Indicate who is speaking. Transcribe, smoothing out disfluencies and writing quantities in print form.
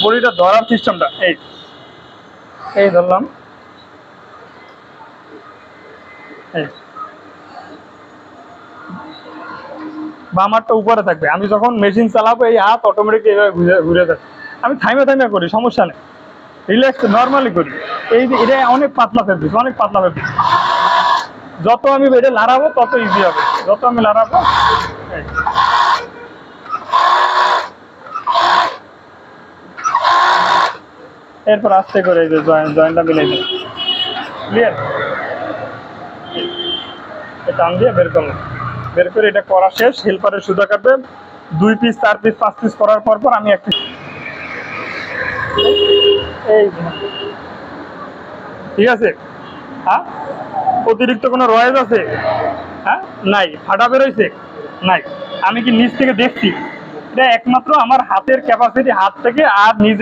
Speaker 1: বডিটা ধরার সিস্টেমটা এই এই ধরলাম, এই বাম হাতটা উপরে থাকবে। আমি যখন মেশিন চালাবো এই হাত অটোমেটিক এইভাবে ঘুরে ঘুরে যাবে। আমি থাইমে থাইমে করি, সমস্যা নেই, রিল্যাক্স নর্মালি করি। এই যে এটা অনেক পাতলা ফেব্রিক, অনেক পাতলা ফেব্রিক। যত আমি এটা লাড়াবো তত ইজি হবে, যত আমি লাড়াবো। এরপর আস্তে করে এই যে জয়েন্টটা মিলাই দিই, ক্লিয়ার। টান দিয়ে বের করলাম, বের করে এটা করা শেষ। হেল্পারের সুতা কাটবে 2 পিস 4 পিস 5 পিস করার পর পর আমি একটা এই ঠিক আছে। হ্যাঁ, অতিরিক্ত কোনো রয়েজ আছে? হ্যাঁ নাই। ফাটা বেরোইছে? নাই। আমি কি নিচ থেকে দেখছি? এটা একমাত্র আমার হাতের ক্যাপাসিটি, হাত থেকে আর নিজে